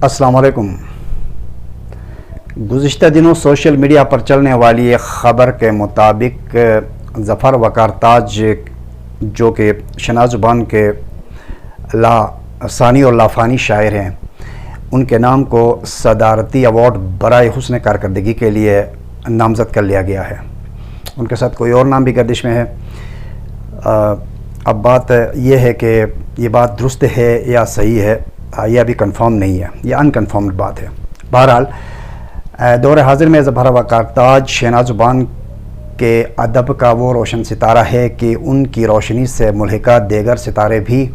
السلام علیکم۔ گزشتہ دنوں سوشل میڈیا پر چلنے والی ایک خبر کے مطابق ظفر وقار تاج جو کہ شناز زبان کے ثانی اور لافانی شاعر ہیں، ان کے نام کو صدارتی ایوارڈ برائے حسن کارکردگی کے لیے نامزد کر لیا گیا ہے۔ ان کے ساتھ کوئی اور نام بھی گردش میں ہے۔ اب بات یہ ہے کہ یہ بات درست ہے یا صحیح ہے، یہ ابھی کنفرم نہیں ہے، یہ انکنفرمڈ بات ہے۔ بہرحال دور حاضر میں ظفر وقار تاج شناز زبان کے ادب کا وہ روشن ستارہ ہے کہ ان کی روشنی سے ملحقہ دیگر ستارے بھی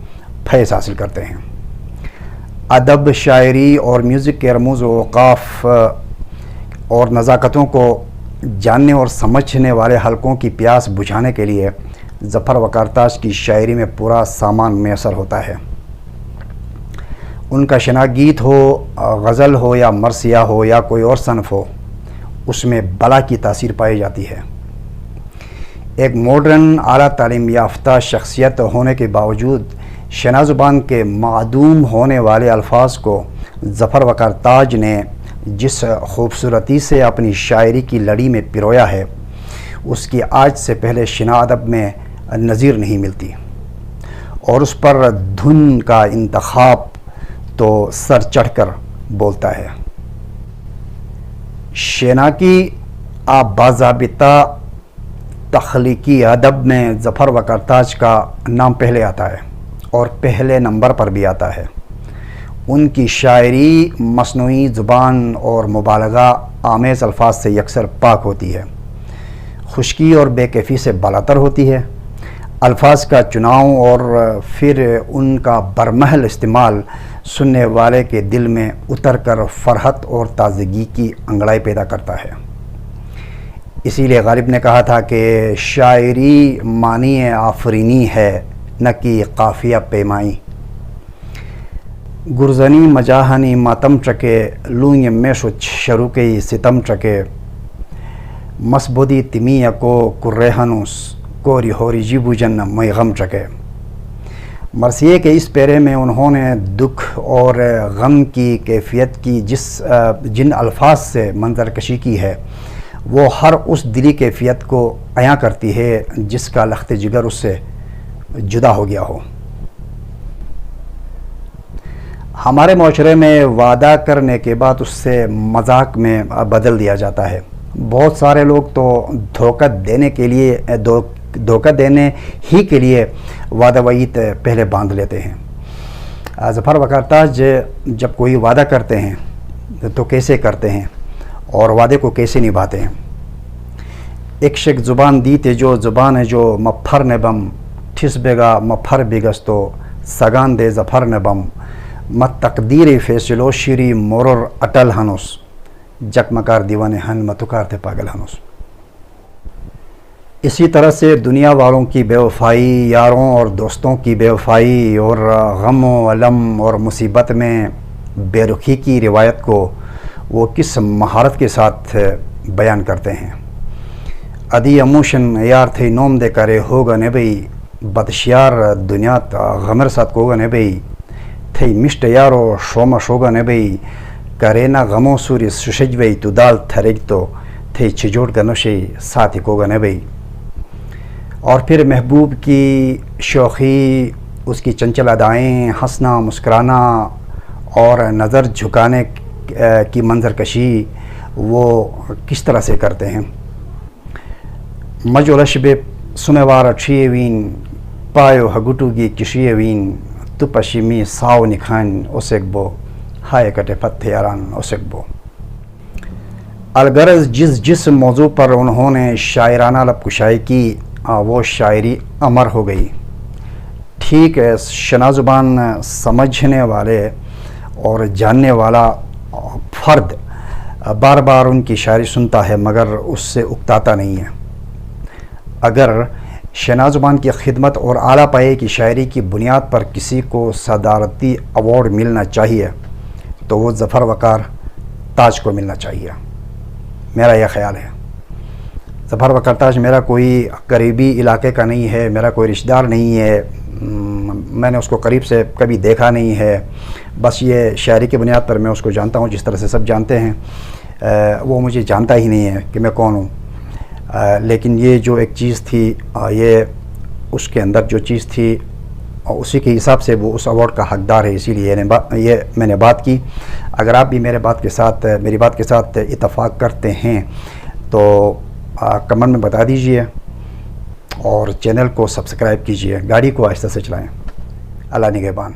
فیض حاصل کرتے ہیں۔ ادب، شاعری اور میوزک کے رموز و اوقاف اور نزاکتوں کو جاننے اور سمجھنے والے حلقوں کی پیاس بجھانے کے لیے ظفر وقار تاج کی شاعری میں پورا سامان میسر ہوتا ہے۔ ان کا شناخت گیت ہو، غزل ہو یا مرثیہ ہو یا کوئی اور صنف ہو، اس میں بلا کی تاثیر پائی جاتی ہے۔ ایک ماڈرن اعلیٰ تعلیم یافتہ شخصیت ہونے کے باوجود شناز زبان کے معدوم ہونے والے الفاظ کو ظفر وقار تاج نے جس خوبصورتی سے اپنی شاعری کی لڑی میں پرویا ہے، اس کی آج سے پہلے شناخت ادب میں نظیر نہیں ملتی، اور اس پر دھن کا انتخاب تو سر چڑھ کر بولتا ہے۔ شینا کی باضابطہ تخلیقی ادب میں ظفر وقار تاج کا نام پہلے آتا ہے اور پہلے نمبر پر بھی آتا ہے۔ ان کی شاعری مصنوعی زبان اور مبالغہ آمیز الفاظ سے یکسر پاک ہوتی ہے، خشکی اور بے کیفی سے بالاتر ہوتی ہے۔ الفاظ کا چناؤ اور پھر ان کا برمحل استعمال سننے والے کے دل میں اتر کر فرحت اور تازگی کی انگڑائی پیدا کرتا ہے۔ اسی لیے غالب نے کہا تھا کہ شاعری معنی آفرینی ہے نہ کہ قافیہ پیمائی۔ گرزنی مجاہنی ماتم چکے لوئیں میں شچ شروکی ستم چکے مسبودی تمیا کو کرہنوس کوری ہوری جیبو جن میں غم چکے۔ مرثیے کے اس پیرے میں انہوں نے دکھ اور غم کی کیفیت کی جن الفاظ سے منظر کشی کی ہے، وہ ہر اس دلی کیفیت کو عیاں کرتی ہے جس کا لخت جگر اس سے جدا ہو گیا ہو۔ ہمارے معاشرے میں وعدہ کرنے کے بعد اس سے مذاق میں بدل دیا جاتا ہے۔ بہت سارے لوگ تو دھوکہ دینے ہی کے لیے وعدہ وعید پہلے باندھ لیتے ہیں۔ ظفر وقار تاج جب کوئی وعدہ کرتے ہیں تو کیسے کرتے ہیں اور وعدے کو کیسے نبھاتے ہیں؟ ایک شک زبان دیتے جو زبان جو مپھر نبم ٹھس بیگا مپھر بیگستو سگان دے ظفر نبم مت تقدیر فیصلو شیری مورر اٹل ہنوس جکمکار دیوانے ہن متکار تھے پاگل ہنوس۔ اسی طرح سے دنیا والوں کی بے وفائی، یاروں اور دوستوں کی بے وفائی اور غم و الم اور مصیبت میں بے رخی کی روایت کو وہ کس مہارت کے ساتھ بیان کرتے ہیں۔ ادی اموشن یار تھے نوم دے کرے ہوگا نبی بدشیار دنیا غمر ساتھ کوگا نبی تھے مشت یارو شوما شوگا نبی کرے نہ غموں سوری سشجوئی تو دال تھرگ تو تھے چھجوڑ گنوشی ساتھی کوگا نبی۔ اور پھر محبوب کی شوخی، اس کی چنچل ادائیں، ہنسنا مسکرانا اور نظر جھکانے کی منظر کشی وہ کس طرح سے کرتے ہیں۔ مجولش بے سمیوار اچھیے وین پایو ہگوٹو گی کشیے وین تو پشیمی ساو نکھان اوسک بو ہائے کٹے پتھے یاران اوسک بو۔ الغرض جس موضوع پر انہوں نے شاعرانہ لب کشائی کی وہ شاعری امر ہو گئی۔ ٹھیک ہے، شناز زبان سمجھنے والے اور جاننے والا فرد بار بار ان کی شاعری سنتا ہے مگر اس سے اکتاتا نہیں ہے۔ اگر شناز زبان کی خدمت اور اعلیٰ پائے کی شاعری کی بنیاد پر کسی کو صدارتی ایوارڈ ملنا چاہیے تو وہ ظفر وقار تاج کو ملنا چاہیے، میرا یہ خیال ہے۔ ظفر وقار تاج میرا کوئی قریبی علاقے کا نہیں ہے، میرا کوئی رشتہ دار نہیں ہے، میں نے اس کو قریب سے کبھی دیکھا نہیں ہے، بس یہ شاعری کی بنیاد پر میں اس کو جانتا ہوں، جس طرح سے سب جانتے ہیں۔ وہ مجھے جانتا ہی نہیں ہے کہ میں کون ہوں، لیکن یہ جو ایک چیز تھی، یہ اس کے اندر جو چیز تھی اور اسی کے حساب سے وہ اس ایوارڈ کا حقدار ہے، اسی لیے یہ میں نے بات کی۔ اگر آپ بھی میری بات کے ساتھ اتفاق کرتے ہیں تو کمنٹ میں بتا دیجئے اور چینل کو سبسکرائب کیجئے۔ گاڑی کو آہستہ سے چلائیں۔ اللہ نگہبان۔